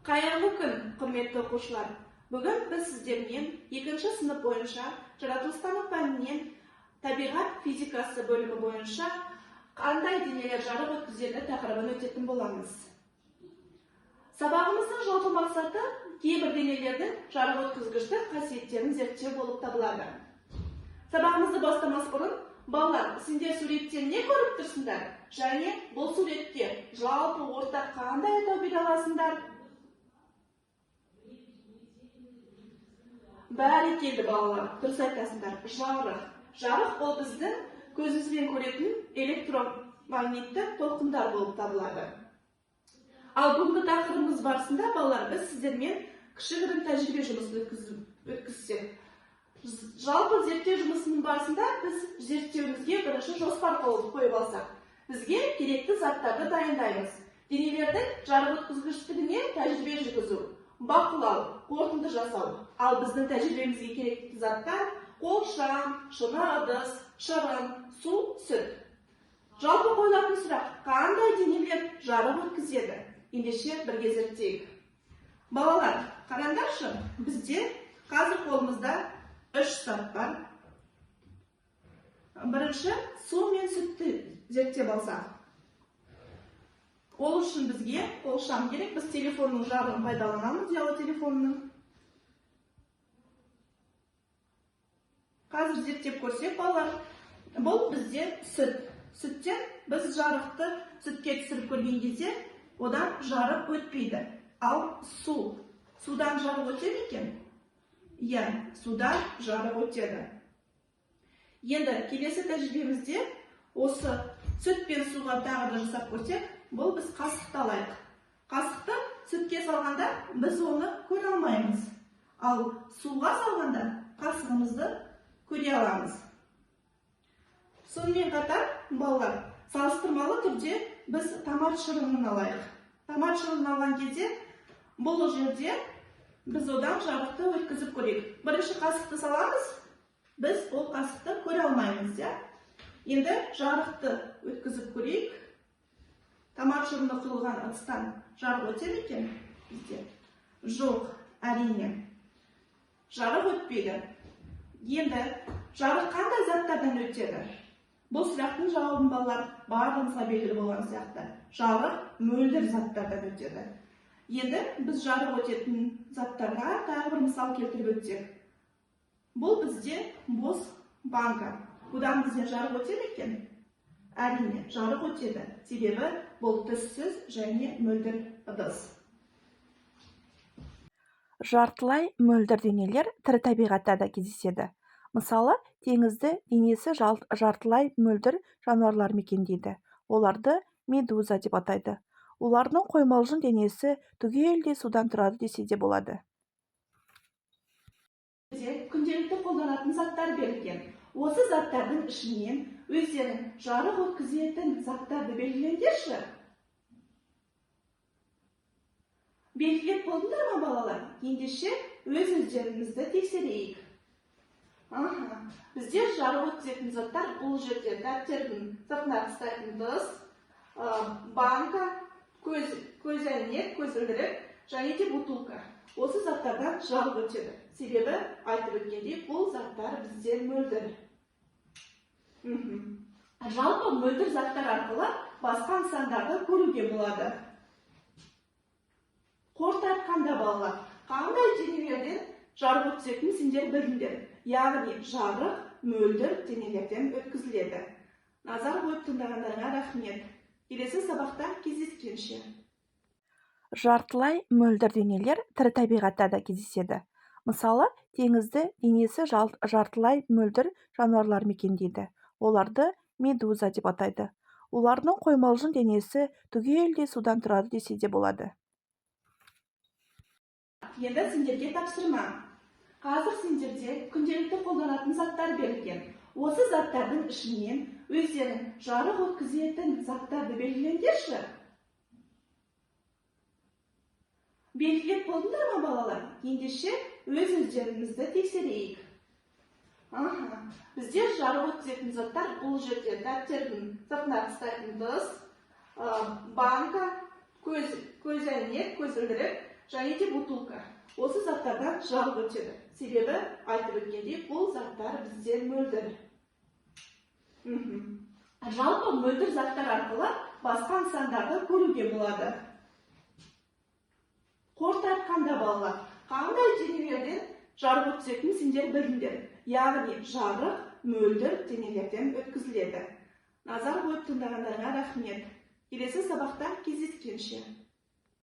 Қайырлы күн, құрметті оқушылар. Бүгін біз сіздермен 2-ші сынып бойынша жаратылыстану пәнінен табиғат физикасы бөлімі бойынша қандай денелер жарық өткізеді тақырыбын өтетін боламыз. Сабағымыздың жалпы мақсаты кейбір денелердің жарық өткізгіштік қасиеттерін зерттеу болып табылады. Сабағымызды бастамас бұрын, балалар, сендер суреттен не көріп тұрсыңдар? Және бұл суретте жалпы ортақ қандай атау бере аласыңдар? Бәрі келді балалар, дұрыс айтасыңдар. Жарық. Жарық ол біздің көзімізбен көретін электромагниттік толқындар болып табылады. Ал бүгінгі тақырыбымыз барысында балалар, біз сіздермен кішігірім тәжірибе жұмысын өткізсек. Жалпы зерттеу жұмысының барысында біз зерттеуімізге бірінші жоспар қойып алсақ. Бізге керекті заттарды дайындаймыз. Денелердің жарық өткізгіштігіне тәжірибе жүргізу, бақылау, қорытынды жасау. Ал біздің тәжірибемізге керекті заттар қолшам, шыны ыдыс, шырын, су, сүт. Жалпы қойылатын сұрақ, қандай денелер жарық өткізеді? Ендеше бірге зерттейік. Балалар, қараңдаршы, бізде қазір қолымызда 3 зат бар. Бірінші, су мен сүтті зерттеп алсақ. Ол үшін бізге қолшам керек. Біз телефонның жарығын пайдаланамыз, ұялы телефонның. Қазір зерттеп көрсек, балалар, бұл бізде сүт. Сүттен біз жарықты сүтке түсіріп көрген кезде, одан жарық өтпейді. Ал су. Судан жарық өтеді екен? Иә, судан жарық өтеді. Енді келесі тәжірибемізде осы сүт пен суға тағы да жасап көрсек, бұл біз қасықты алайық. Қасықты сүтке салғанда біз оны көре алмаймыз. Ал суға салғанда қасығымызды көре аламыз. Сонымен қатар, балалар, салыстырмалы түрде біз томат шырынын алайық. Томат шырынын алған кезде бұл жерде біз одан жарықты өткізіп көрейік. Бірінші қасықты саламыз, біз ол қасықты көре алмаймыз. Енді жарықты өткізіп көрейік. Томат шырыны құйылған ыдыстан жарық өтеді екен бізде? Жоқ, әрине. Жарық өтпейді. Енді жарық қандай заттардан өтеді? Бұл сұрақтың жауабын балалар барлығымызға белгілі болған сияқты. Жарық мөлдір заттардан өтеді. Енді біз жарық өтетін заттарға тағы бір мысал келтіріп өтсек. Бұл бізде бос банка. Бұдан бізде жарық өтеді екен? Әрине, жарық өтеді. Себебі бұл түссіз және мөлдір ыдыс. Жартылай мөлдір денелер тірі табиғатта да кездеседі. Мысалы, теңізді денесі жартылай мөлдір жануарлар мекендейді. Оларды медуза деп атайды. Олардың қоймалжың денесі түгелдей судан тұрады десе де болады. Күнделікті қолданатын заттар берілген. Осы заттардың ішінен өздерін жарық өткізетін заттарды белгілеңдерші. Белгілеп болдыңдар ма, балалар? Ендеше өз-өздерімізді тексерейік. Бізде жарық өткізетін заттар бұл жерде дәптердің сыртына ұстайтын ыдыс, банка, көзәйнек, көзілдірік және де бутылка. Осы заттардан жарық өтеді. Себебі айтып өткендей, бұл заттар бізде мөлдір. Жалпы мөлдір заттар арқылы басқа нысандарды көруге болады. Қорыта айтқанда, балалар, қандай денелерден жарық өткізетінін сендер білдіңдер. Яғни жарық мөлдір денелерден өткізіледі. Назар қойып тыңдағандарыңа рахмет. Келесі сабақта кездескенше. Жартылай мөлдір денелер тірі табиғатта да кездеседі. Мысалы, теңізді денесі жартылай мөлдір жануарлар мекендейді. Оларды медуза деп атайды. Олардың қоймалжың денесі түгелдей судан тұрады десе де болады. Енді сендерге тапсырма. Қазір сендерде күнделікті қолданатын заттар берілген. Осы заттардың ішінен өздерін жарық өткізетін заттарды белгілеңдерші. Белгілеп болдыңдар ма, балалар? Ендеше өз-өздерімізді тексерейік. Бізде жарық өткізетін заттар бұл жерде дәптердің сыртына ұстайтын ыдыс, банка, көзәйнек, көзілдірік және де бутылка. Осы заттардан жарық өтеді. Себебі айтып өткендей, бұл заттар бізде мөлдір. Жалпы мөлдір заттар арқылы басқа нысандарды көруге болады. Қорыта айтқанда балалар, қандай денелерден жарық өтетінін сендер білдіңдер. Яғни жарық мөлдір денелерден өткізіледі. Назар қойып тыңдағандарыңа рахмет. Келесі сабақта кездескенше.